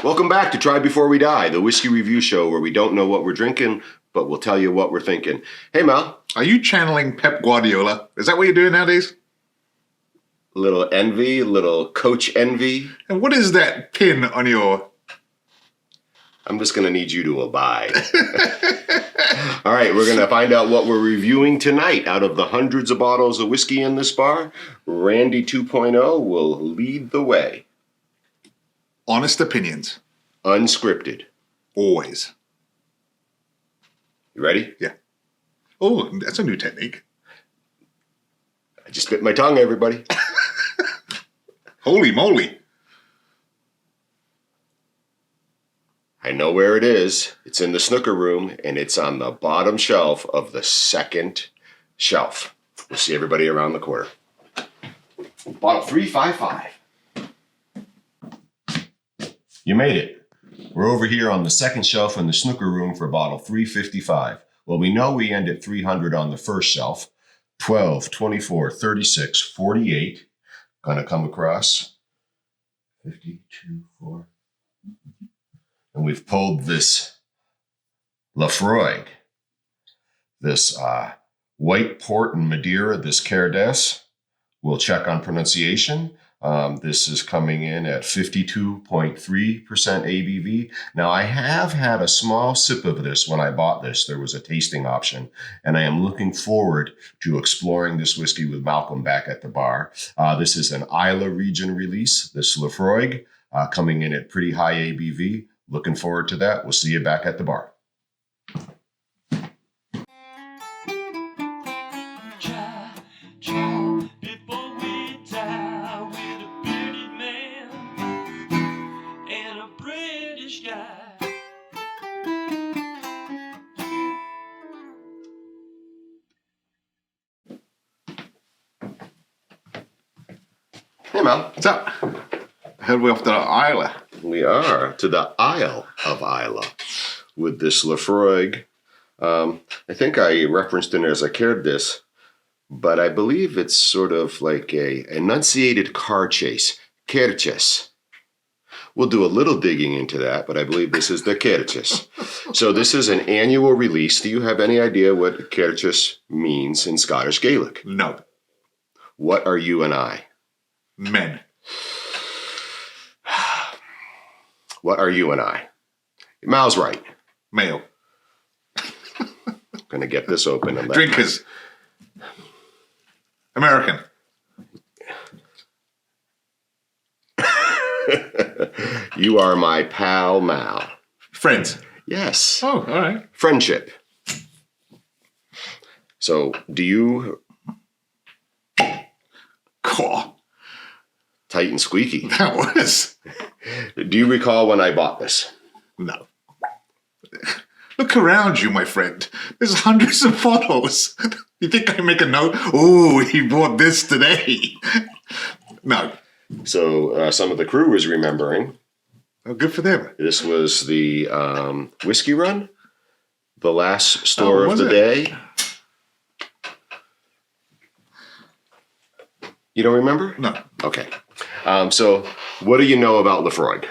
Welcome back to Try Before We Die, the whiskey review show where we don't know what we're drinking, but we'll tell you what we're thinking. Hey, Mal. Are you channeling Pep Guardiola? Is that what you're doing nowadays? A little envy, a little coach envy. And what is that pin on your... I'm just going to need you to abide. All right, we're going to find out what we're reviewing tonight. Out of the hundreds of bottles of whiskey in this bar, Randy 2.0 will lead the way. Honest opinions. Unscripted. Always. You ready? Yeah. Oh, that's a new technique. I just bit my tongue, everybody. Holy moly. I know where it is. It's in the snooker room, and it's on the bottom shelf of the second shelf. We'll see everybody around the corner. Bottle 355. You made it. We're over here on the second shelf in the snooker room for bottle 355. Well, we know we end at 300 on the first shelf. 12, 24, 36, 48. Gonna come across 52, 4. And we've pulled this Laphroaig, this White Port and Madeira, this Cairdeas. We'll check on pronunciation. This is coming in at 52.3% ABV. Now, I have had a small sip of this when I bought this. There was a tasting option, and I am looking forward to exploring this whiskey with Malcolm back at the bar. This is an Islay Region release, this Laphroaig, coming in at pretty high ABV. Looking forward to that. We'll see you back at the bar. Hey, Mal. What's up? I heard we're off to Islay. We are to the Isle of Islay with this Laphroaig. I think I referenced it as a Cairdeas, but I believe it's sort of like a enunciated car chase. Cairdeas. We'll do a little digging into that, but I believe this is the Cairdeas. So this is an annual release. Do you have any idea what Cairdeas means in Scottish Gaelic? No. What are you and I? Men. What are you and I? Mal's right. Male. Gonna get this open and let Drinkers. American. You are my pal, Mal. Friends. Yes. Oh, all right. Friendship. So, do you... Caw. Tight and squeaky. That was. Do you recall when I bought this? No. Look around you, my friend. There's hundreds of bottles. You think I make a note? Oh, he bought this today. No. So some of the crew was remembering. Oh, good for them. This was the Whiskey Run, the last store of the day. You don't remember? No. Okay. So what do you know about Laphroaig?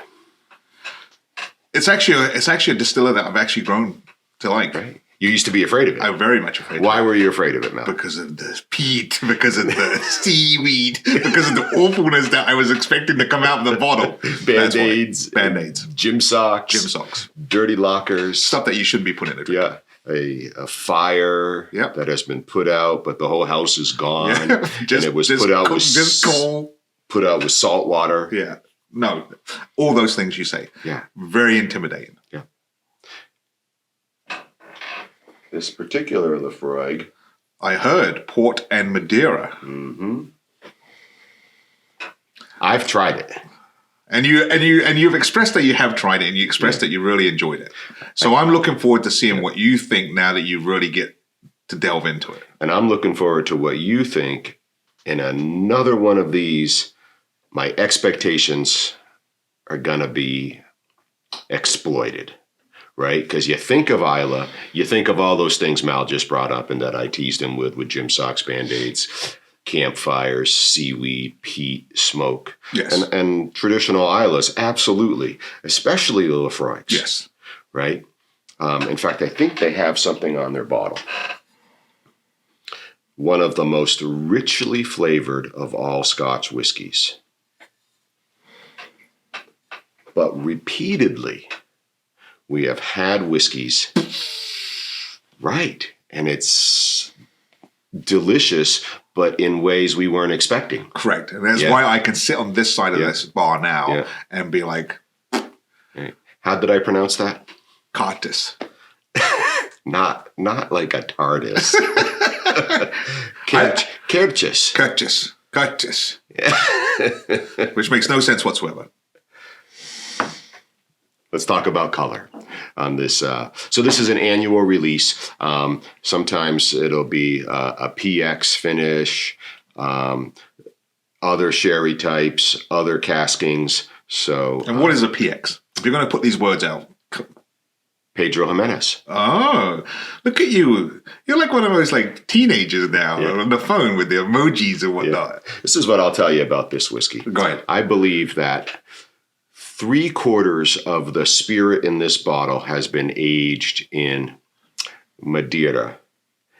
It's actually a distiller that I've actually grown to like. Right. You used to be afraid of it. I'm very much afraid. Why were you afraid of it, Mel? Because of the peat, because of the seaweed, because of the awfulness that I was expecting to come out of the bottle. Band-Aids. Band-Aids. Gym socks. Gym socks. Dirty lockers. Stuff that you shouldn't be putting in a drink. Yeah. A fire that has been put out, but the whole house is gone. Yeah. And it was put out with coal. Put out with salt water. Yeah. No. All those things you say. Yeah. Very intimidating. Yeah. This particular Laphroaig. I heard Port and Madeira. Mm-hmm. I've tried it. And you've expressed that you have tried it, and you expressed that you really enjoyed it. So I'm looking forward to seeing what you think now that you really get to delve into it. And I'm looking forward to what you think in another one of these. My expectations are going to be exploited, right? Because you think of Islay, you think of all those things Mal just brought up and that I teased him with gym socks, Band-Aids, campfires, seaweed, peat, smoke. Yes. And traditional Islas, absolutely, especially the Laphroaigs. Yes. Right? In fact, I think they have something on their bottle. One of the most richly flavored of all Scotch whiskies. But repeatedly, we have had whiskeys, right, and it's delicious, but in ways we weren't expecting. Correct. And that's why I can sit on this side of this bar now and be like... Right. How did I pronounce that? Cairdeas. Not like a TARDIS. Cairdeas. Cairdeas. Which makes no sense whatsoever. Let's talk about color on this. So this is an annual release. Sometimes it'll be a PX finish, other sherry types, other caskings. So, and what is a PX? If you're going to put these words out. Pedro Jimenez. Oh, look at you. You're like one of those like teenagers now on the phone with the emojis and whatnot. Yeah. This is what I'll tell you about this whiskey. Go ahead. I believe that 3/4 of the spirit in this bottle has been aged in Madiera,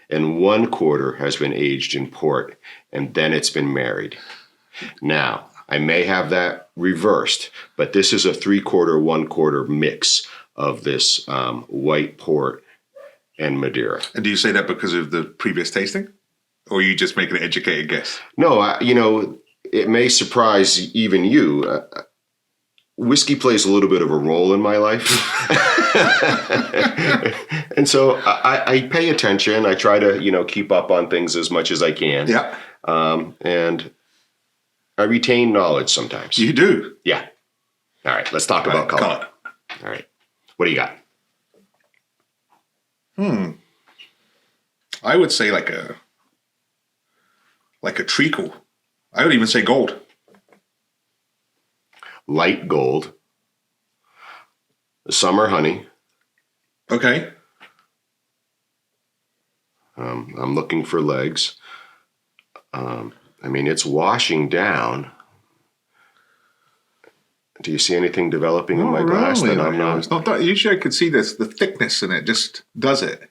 and 1/4 has been aged in port, and then it's been married. Now, I may have that reversed, but this is a 3/4, 1/4 mix of this White Port and Madeira. And do you say that because of the previous tasting? Or are you just making an educated guess? No, it may surprise even you. Whiskey plays a little bit of a role in my life. And so I pay attention. I try to, keep up on things as much as I can. Yeah. And I retain knowledge sometimes. You do? Yeah. All right, let's talk about color. All right. What do you got? I would say like a treacle. I would even say gold. Light gold. Summer honey. Okay. I'm looking for legs. It's washing down. Do you see anything developing in my glass that I'm not? It's not that. Usually I could see this, the thickness in it just does it.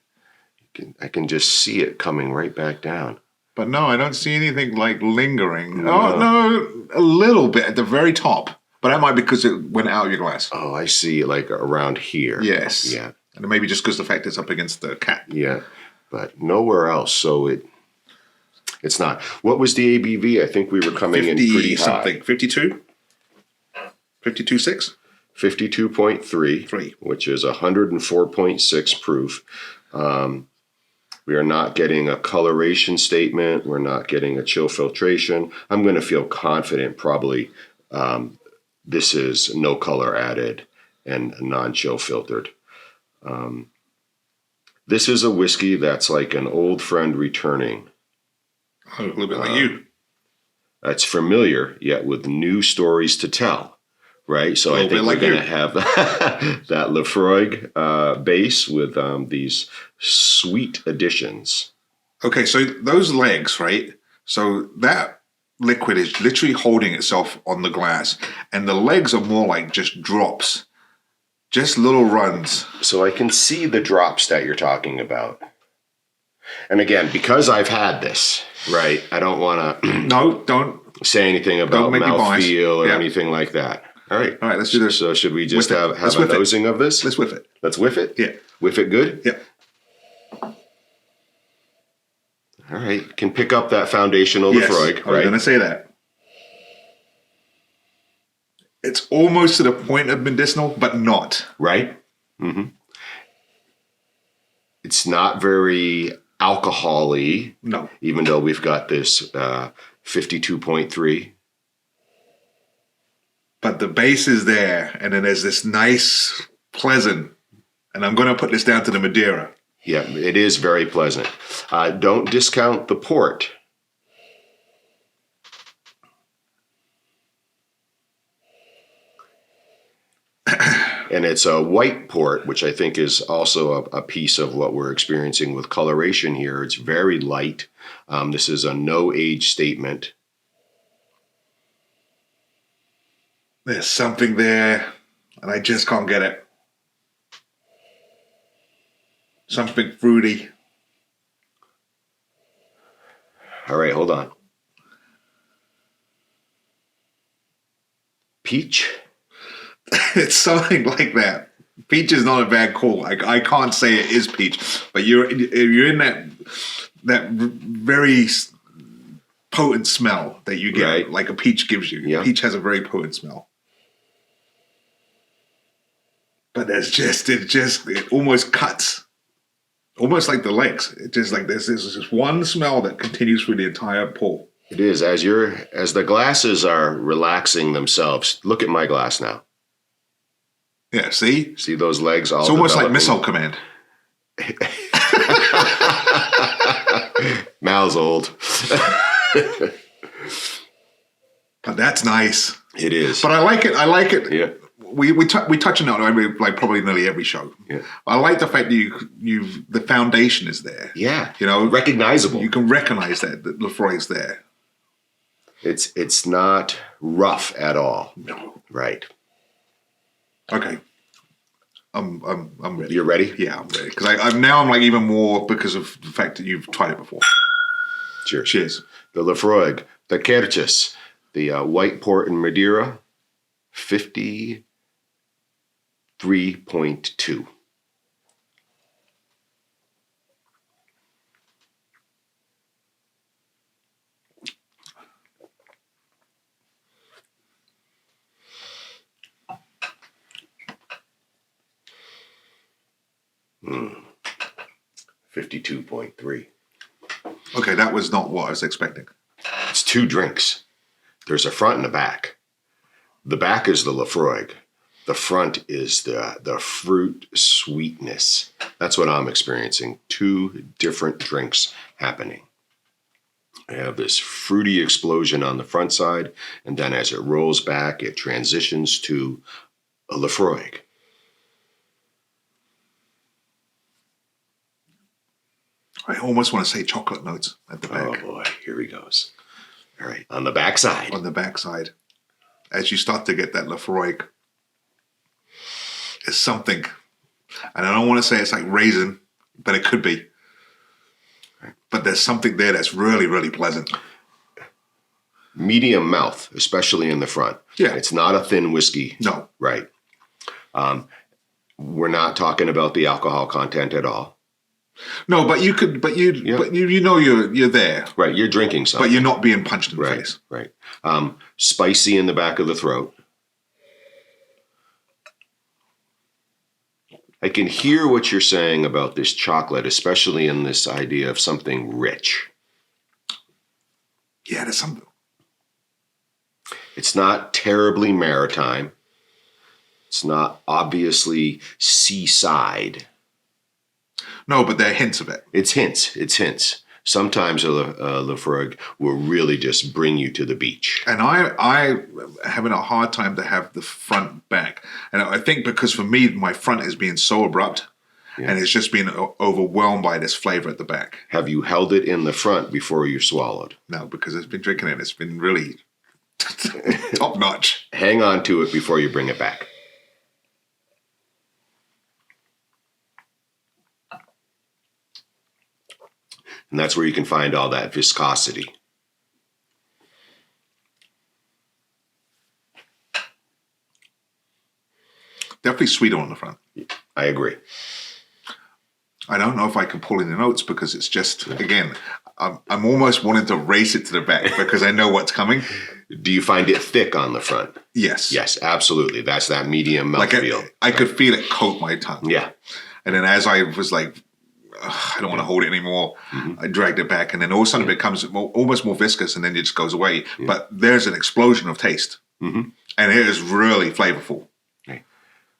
I can just see it coming right back down. But no, I don't see anything like lingering. No, a little bit at the very top. But that might be because it went out of your glass. Oh, I see, like around here. Yes. Yeah. And maybe just because the fact it's up against the cap. Yeah, but nowhere else. So it's not. What was the ABV? I think we were coming in pretty high. Something. 52? 52.6? 52.3, which is 104.6 proof. We are not getting a coloration statement. We're not getting a chill filtration. I'm going to feel confident probably this is no color added and non-chill filtered. This is a whiskey that's like an old friend returning. A little bit like you. That's familiar, yet with new stories to tell. Right, so I think we're going to have that Laphroaig base with these sweet additions. Okay, so those legs, right? So that liquid is literally holding itself on the glass, and the legs are more like just drops, just little runs. So I can see the drops that you're talking about. And again, because I've had this, right, I don't want to don't say anything about mouthfeel or anything like that. All right, let's do this. So should we just have a nosing of this? Let's whiff it. Let's whiff it? Yeah. Whiff it good? Yeah. All right, can pick up that foundational Laphroaig, right? I was going to say that. It's almost to the point of medicinal, but not. Right? Mm-hmm. It's not very alcohol-y. No. Even though we've got this 52.3. But the base is there, and then there's this nice, pleasant, and I'm going to put this down to the Madiera. Yeah, it is very pleasant. Don't discount the port. And it's a white port, which I think is also a piece of what we're experiencing with coloration here. It's very light. This is a no age statement. There's something there, and I just can't get it. Something fruity. All right, hold on. Peach? It's something like that. Peach is not a bad call. I can't say it is peach, but you're in that very potent smell that you get, right, like a peach gives you. Yeah. Peach has a very potent smell. But it almost cuts. Almost like the legs. It's just like there's this one smell that continues through the entire pour. It is. As the glasses are relaxing themselves, look at my glass now. Yeah, see? See those legs all It's almost like developing? Missile Command. Mal's old. But that's nice. It is. But I like it. Yeah. We touch on it like probably nearly every show. Yeah. I like the fact that the foundation is there. Yeah. You know, recognizable. You can recognize that Laphroaig's there. It's not rough at all. No. Right. Okay. I'm ready. You're ready? Yeah, I'm ready. Because I'm like even more because of the fact that you've tried it before. Cheers. Cheers. The Laphroaig, the Cairdeas, the White Port and Madeira, 53.2. Mm. 52.3. Okay, that was not what I was expecting. It's two drinks. There's a front and a back. The back is the Laphroaig. The front is the fruit sweetness. That's what I'm experiencing. Two different drinks happening. I have this fruity explosion on the front side, and then as it rolls back, it transitions to a Laphroaig. I almost want to say chocolate notes at the back. Oh boy, here he goes. All right, on the back side. On the back side. As you start to get that Laphroaig, it's something. And I don't want to say it's like raisin, but it could be. But there's something there that's really, really pleasant. Medium mouth, especially in the front. Yeah. It's not a thin whiskey. No. Right. We're not talking about the alcohol content at all. No, but you know you're there. Right, you're drinking something. But you're not being punched in the right, face. Right. Spicy in the back of the throat. I can hear what you're saying about this chocolate, especially in this idea of something rich. Yeah, there's something. It's not terribly maritime. It's not obviously seaside. No, but there are hints of it. It's hints. Sometimes a Laphroaig will really just bring you to the beach. And I having a hard time to have the front back. And I think because for me, my front is being so abrupt and it's just being overwhelmed by this flavor at the back. Have you held it in the front before you swallowed? No, because it's been drinking it. It's been really top notch. Hang on to it before you bring it back. And that's where you can find all that viscosity. Definitely sweeter on the front. I agree. I don't know if I can pull in the notes because it's just, again, I'm almost wanting to race it to the back because I know what's coming. Do you find it thick on the front? Yes. Yes, absolutely. That's that medium mouthfeel. I could feel it coat my tongue. Yeah. And then as I was like, I don't want to hold it anymore. Mm-hmm. I dragged it back, and then all of a sudden it becomes almost more viscous, and then it just goes away. Yeah. But there's an explosion of taste, and it is really flavorful. Okay.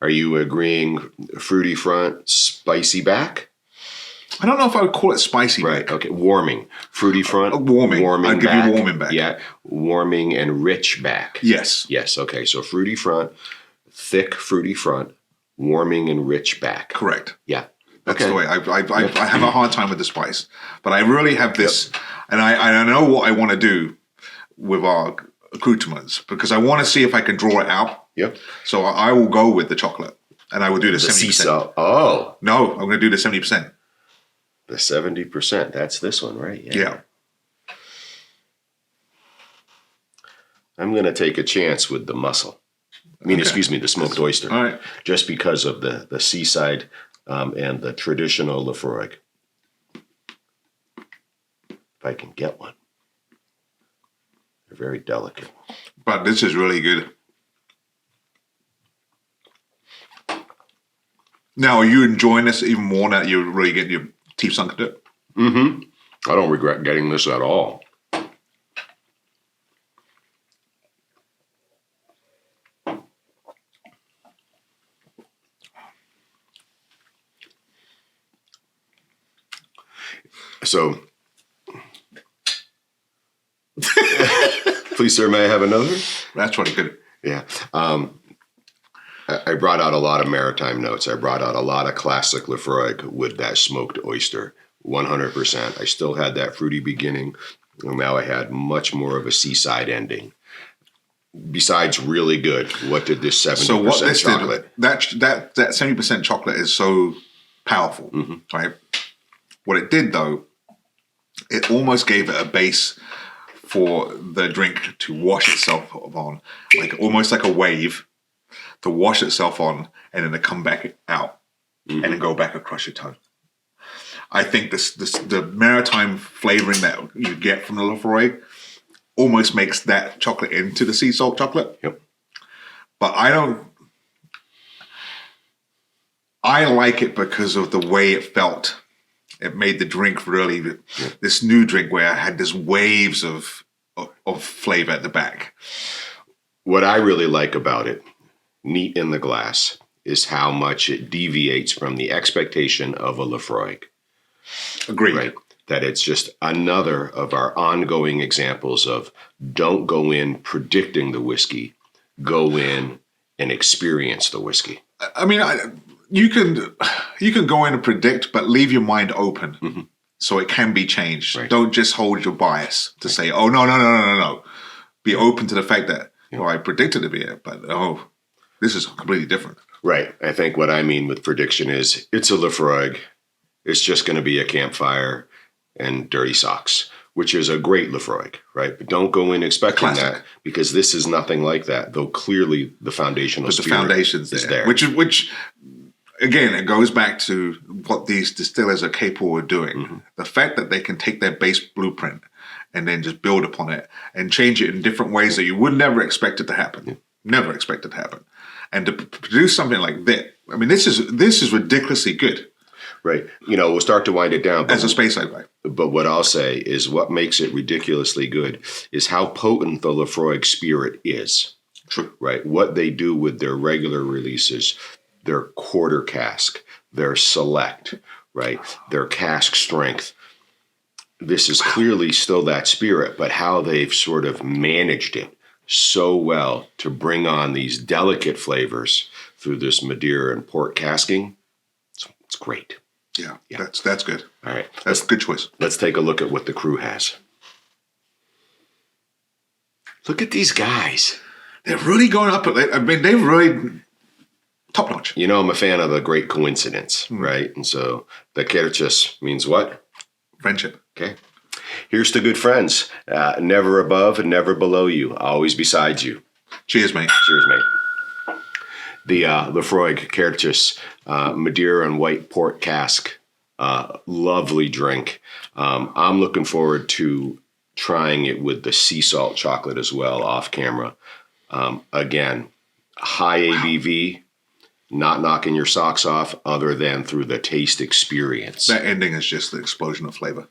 Are you agreeing fruity front, spicy back? I don't know if I would call it spicy right, back. Okay, warming. Fruity front, warming I'd give back. You warming back. Yeah, warming and rich back. Yes. Yes, okay, so fruity front, thick fruity front, warming and rich back. Correct. Yeah. That's the way. I have a hard time with the spice, but I really have this, and I know what I want to do with our accoutrements because I want to see if I can draw it out. Yep. So I will go with the chocolate, and I will do the 70%. Sea salt. Oh. No, I'm going to do the 70%. The 70%. That's this one, right? Yeah. I'm going to take a chance with the mussel. Excuse me, the smoked oyster. All right. Just because of the seaside and the traditional Laphroaig. If I can get one. They're very delicate. But this is really good. Now, are you enjoying this even more now that you're really getting your teeth sunk into it? Mm-hmm. I don't regret getting this at all. So, please, sir, may I have another? That's really good. Yeah. I brought out a lot of maritime notes. I brought out a lot of classic Laphroaig with that smoked oyster, 100%. I still had that fruity beginning. And now I had much more of a seaside ending. Besides really good, what did this 70% so what this chocolate? Did, that 70% chocolate is so powerful, right? What it did, though, it almost gave it a base for the drink to wash itself on, like almost like a wave to wash itself on and then to come back out and then go back across your tongue. I think the maritime flavoring that you get from the Laphroaig almost makes that chocolate into the sea salt chocolate. Yep. But I like it because of the way it felt. It made the drink really this new drink where I had this waves of flavor at the back. What I really like about it, neat in the glass, is how much it deviates from the expectation of a Laphroaig. Agreed. Right? That it's just another of our ongoing examples of don't go in predicting the whiskey, go in and experience the whiskey. I mean, you can go in and predict, but leave your mind open so it can be changed. Right. Don't just hold your bias to say, oh, no. Be open to the fact that, I predicted it here, but this is completely different. Right. I think what I mean with prediction is it's a Laphroaig. It's just going to be a campfire and dirty socks, which is a great Laphroaig, right? But don't go in expecting that because this is nothing like that, though clearly the foundational spirit foundation's is there. Which again, it goes back to what these distillers are capable of doing. The fact that they can take their base blueprint and then just build upon it and change it in different ways that you would never expect it to happen. Never expect it to happen. And to produce something like that, I mean, this is ridiculously good. Right. We'll start to wind it down. As a space guy. But what I'll say is what makes it ridiculously good is how potent the Laphroaig spirit is. True. Right. What they do with their regular releases, their quarter cask, their select, right, their cask strength. This is clearly still that spirit, but how they've sort of managed it so well to bring on these delicate flavors through this Madeira and port casking. It's great. Yeah. That's good. All right. That's a good choice. Let's take a look at what the crew has. Look at these guys. They're really going up. I mean, they've really top notch. I'm a fan of the great coincidence, right? And so the Cairdeas means what? Friendship. Okay. Here's to good friends. Never above and never below you. Always beside you. Cheers, mate. Cheers, mate. The Laphroaig Cairdeas Madiera and White Port cask. Lovely drink. I'm looking forward to trying it with the sea salt chocolate as well off camera. Again, high ABV, not knocking your socks off other than through the taste experience. That ending is just the explosion of flavor.